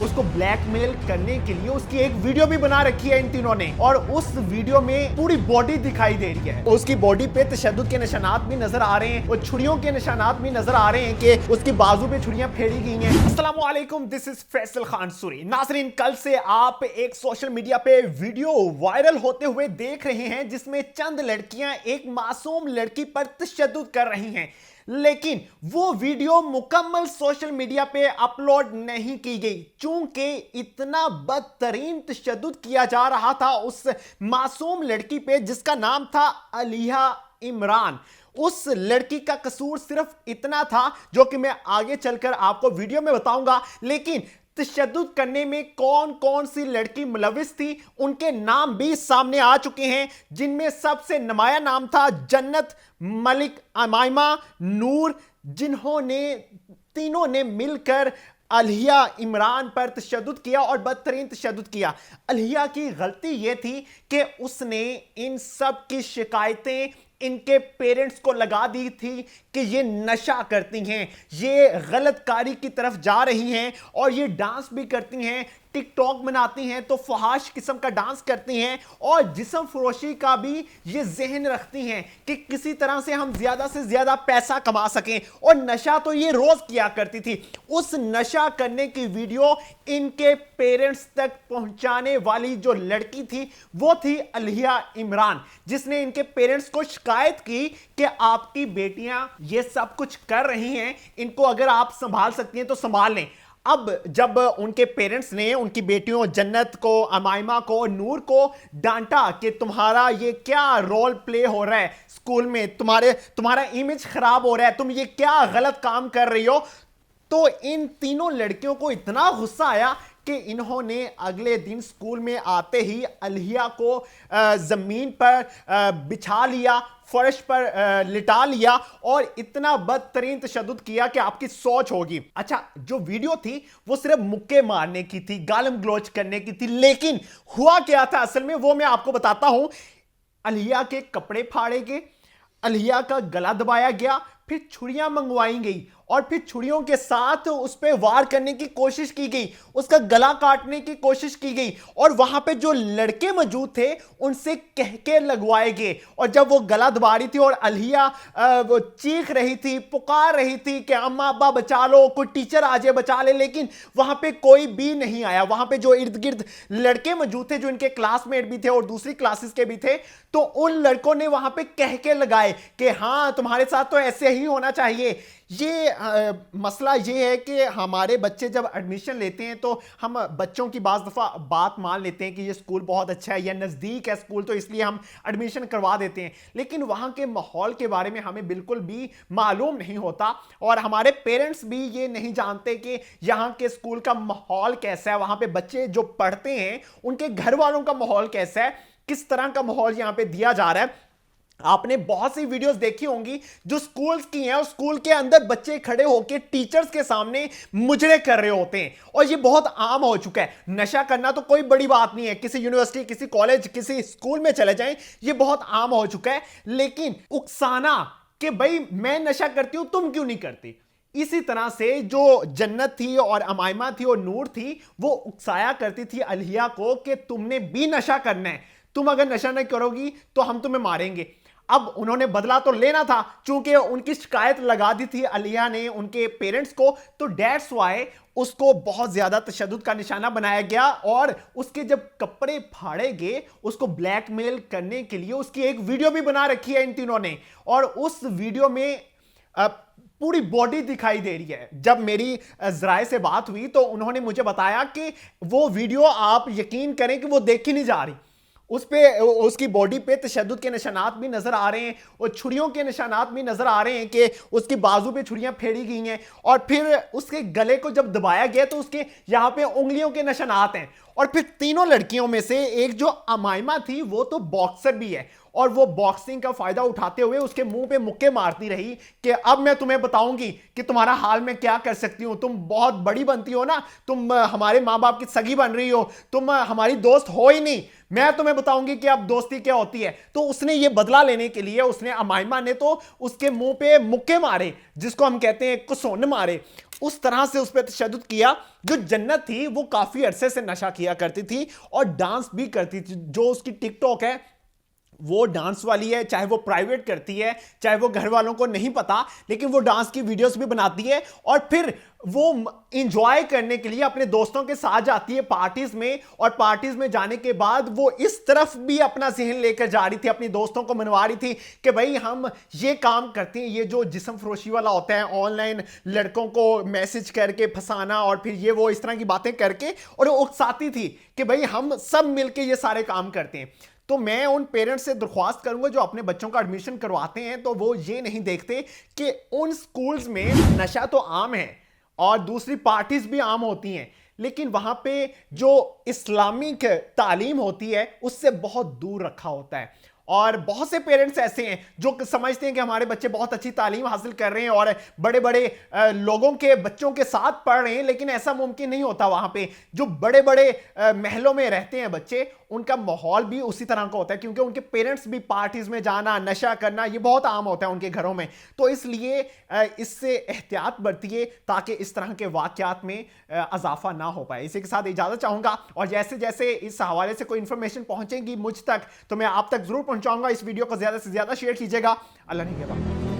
उसको ब्लैकमेल करने के लिए उसकी एक वीडियो भी बना रखी है इन तीनों ने, और उस वीडियो में पूरी बॉडी दिखाई दे रही है। उसकी बॉडी पे तशद्दुद के निशानात भी नजर आ रहे हैं और छुरियों के निशानात भी नजर आ रहे हैं कि उसकी बाजू पे छुरियां फेरी गई हैं। अस्सलाम वालेकुम, दिस इज फैसल खान सूरी। नाज़रीन, कल से आप एक सोशल मीडिया पे वीडियो वायरल होते हुए देख रहे हैं जिसमें चंद लड़कियां एक मासूम लड़की पर तशद्दुद कर रही हैं, लेकिन वो वीडियो मुकम्मल सोशल मीडिया पे अपलोड नहीं की गई चूंकि इतना बदतरीन तशद्दुद किया जा रहा था उस मासूम लड़की पे जिसका नाम था अलिया इमरान। उस लड़की का कसूर सिर्फ इतना था जो कि मैं आगे चलकर आपको वीडियो में बताऊंगा, लेकिन तशद्दुद करने में कौन कौन सी लड़की मुलविस थी उनके नाम भी सामने आ चुके हैं, जिनमें सबसे नुमाया नाम था जन्नत, मलिक, अमाइमा, नूर, जिन्होंने तीनों ने मिलकर अलिया इमरान पर तशद्दुद किया और बदतरीन तशद्दुद किया। अलिया की गलती यह थी कि उसने इन सब की शिकायतें इनके पेरेंट्स को लगा दी थी कि ये नशा करती हैं, ये गलत कारी की तरफ जा रही हैं और ये डांस भी करती हैं, टिकटॉक बनाती हैं तो फहाश किस्म का डांस करती हैं और जिस्म फरोशी का भी ये जहन रखती हैं कि किसी तरह से हम ज्यादा से ज्यादा पैसा कमा सकें। और नशा तो ये रोज किया करती थी। उस नशा करने की वीडियो इनके पेरेंट्स तक पहुंचाने वाली जो लड़की थी वो थी अलिया इमरान, जिसने इनके पेरेंट्स को शिकायत की कि आपकी बेटियां ये सब कुछ कर रही हैं, इनको अगर आप संभाल सकती हैं तो संभाल लें। अब जब उनके पेरेंट्स ने उनकी बेटियों जन्नत को, अमाइमा को, नूर को डांटा कि तुम्हारा ये क्या रोल प्ले हो रहा है स्कूल में, तुम्हारा इमेज खराब हो रहा है, तुम ये क्या गलत काम कर रही हो, तो इन तीनों लड़कियों को इतना गुस्सा आया कि इन्होंने अगले दिन स्कूल में आते ही अलिया को जमीन पर बिछा लिया, फर्श पर लिटा लिया और इतना बदतरीन तशद्दुद किया कि आपकी सोच होगी। अच्छा, जो वीडियो थी वो सिर्फ मुक्के मारने की थी, गालम गलोच करने की थी, लेकिन हुआ क्या था असल में वो मैं आपको बताता हूं। अलिया के कपड़े फाड़े गए, अलिया का गला दबाया गया, फिर छुरियां मंगवाई गई और फिर छुरियों के साथ उस पर वार करने की कोशिश की गई, उसका गला काटने की कोशिश की गई और वहां पे जो लड़के मौजूद थे उनसे कहके लगवाए गए। और जब वो गला दबा रही थी और अलिया वो चीख रही थी, पुकार रही थी कि अम्मा अब्बा बचा लो, कोई टीचर आ जाए बचा ले, लेकिन वहां पे कोई भी नहीं आया। वहां पे जो इर्द गिर्द लड़के मौजूद थे जो इनके क्लासमेट भी थे और दूसरी क्लासेस के भी थे, तो उन लड़कों ने वहां पे कहके लगाए कि हाँ तुम्हारे साथ तो ऐसे ही होना चाहिए। ये मसला ये है कि हमारे बच्चे जब एडमिशन लेते हैं तो हम बच्चों की बाज़ दफ़ा बात मान लेते हैं कि ये स्कूल बहुत अच्छा है या नज़दीक है स्कूल तो इसलिए हम एडमिशन करवा देते हैं, लेकिन वहाँ के माहौल के बारे में हमें बिल्कुल भी मालूम नहीं होता और हमारे पेरेंट्स भी ये नहीं जानते कि यहाँ के स्कूल का माहौल कैसा है, वहाँ पे बच्चे जो पढ़ते हैं उनके घर वालों का माहौल कैसा है, किस तरह का माहौल यहाँ पे दिया जा रहा है। आपने बहुत सी वीडियोस देखी होंगी जो स्कूल्स की हैं और स्कूल के अंदर बच्चे खड़े होकर टीचर्स के सामने मुजरे कर रहे होते हैं और ये बहुत आम हो चुका है। नशा करना तो कोई बड़ी बात नहीं है, किसी यूनिवर्सिटी, किसी कॉलेज, किसी स्कूल में चले जाएं, ये बहुत आम हो चुका है, लेकिन उकसाना कि भाई मैं नशा करती हूं तुम क्यों नहीं करती, इसी तरह से जो जन्नत थी और अमाइमा थी और नूर थी वो उकसाया करती थी अलिया को कि तुमने भी नशा करना है, तुम अगर नशा नहीं करोगी तो हम तुम्हें मारेंगे। अब उन्होंने बदला तो लेना था, चूंकि उनकी शिकायत लगा दी थी अलिया ने उनके पेरेंट्स को, तो दैट्स व्हाई उसको बहुत ज्यादा तशद्दुद का निशाना बनाया गया और उसके जब कपड़े फाड़े गए उसको ब्लैकमेल करने के लिए उसकी एक वीडियो भी बना रखी है इन तीनों ने और उस वीडियो में पूरी बॉडी दिखाई दे रही है। जब मेरी जराए से बात हुई तो उन्होंने मुझे बताया कि वो वीडियो आप यकीन करें कि वो देखी नहीं जा रही, उस पे उसकी बॉडी पे तशद्दुद के निशानात भी नजर आ रहे हैं और छुरियों के निशानात भी नजर आ रहे हैं कि उसकी बाजू पे छुरियां फेरी गई हैं और फिर उसके गले को जब दबाया गया तो उसके यहां पे उंगलियों के निशानात हैं। और फिर तीनों लड़कियों में से एक जो अमाइमा थी वो तो बॉक्सर भी है और वो बॉक्सिंग का फायदा उठाते हुए उसके मुंह पे मुक्के मारती रही कि अब मैं तुम्हें बताऊंगी कि तुम्हारा हाल मैं क्या कर सकती हूं, तुम बहुत बड़ी बनती हो ना, तुम हमारे माँ बाप की सगी बन रही हो, तुम हमारी दोस्त हो ही नहीं, मैं तुम्हें बताऊंगी कि अब दोस्ती क्या होती है। तो उसने ये बदला लेने के लिए उसने अमाइमा ने तो उसके मुंह पे मुक्के मारे जिसको हम कहते हैं कुसुन मारे उस तरह से उस पर तशद्दुद किया। जो जन्नत थी वो काफी अरसे से नशा किया करती थी और डांस भी करती थी। जो उसकी टिकटॉक है वो डांस वाली है, चाहे वो प्राइवेट करती है, चाहे वो घर वालों को नहीं पता, लेकिन वो डांस की वीडियोस भी बनाती है और फिर वो इंजॉय करने के लिए अपने दोस्तों के साथ जाती है पार्टीज में। और पार्टीज में जाने के बाद वो इस तरफ भी अपना जहन लेकर जा रही थी, अपनी दोस्तों को मनवा रही थी कि भाई हम ये काम करते हैं। ये जो जिस्म फरोशी वाला होता है, ऑनलाइन लड़कों को मैसेज करके फंसाना और फिर ये वो इस तरह की बातें करके, और वो उकसाती थी कि भाई हम सब मिलके ये सारे काम करते हैं। तो मैं उन पेरेंट्स से दरख्वास्त करूंगा जो अपने बच्चों का एडमिशन करवाते हैं तो वो ये नहीं देखते कि उन स्कूल्स में नशा तो आम है और दूसरी पार्टीज भी आम होती हैं, लेकिन वहां पे जो इस्लामिक तालीम होती है उससे बहुत दूर रखा होता है। और बहुत से पेरेंट्स ऐसे हैं जो समझते हैं कि हमारे बच्चे बहुत अच्छी तालीम हासिल कर रहे हैं और बड़े बड़े लोगों के बच्चों के साथ पढ़ रहे हैं, लेकिन ऐसा मुमकिन नहीं होता। वहां पे जो बड़े बड़े महलों में रहते हैं बच्चे, उनका माहौल भी उसी तरह का होता है, क्योंकि उनके पेरेंट्स भी पार्टीज में जाना, नशा करना, ये बहुत आम होता है उनके घरों में। तो इसलिए इससे एहतियात बरतिए ताकि इस तरह के वाकयात में इजाफा ना हो पाए। इसी के साथ इजाजत चाहूंगा, और जैसे जैसे इस हवाले से कोई इंफॉर्मेशन पहुंचेगी मुझ तक तो मैं आप तक जरूर पहुंचाऊंगा। इस वीडियो को ज्यादा से ज्यादा शेयर कीजिएगा। अल्लाह ने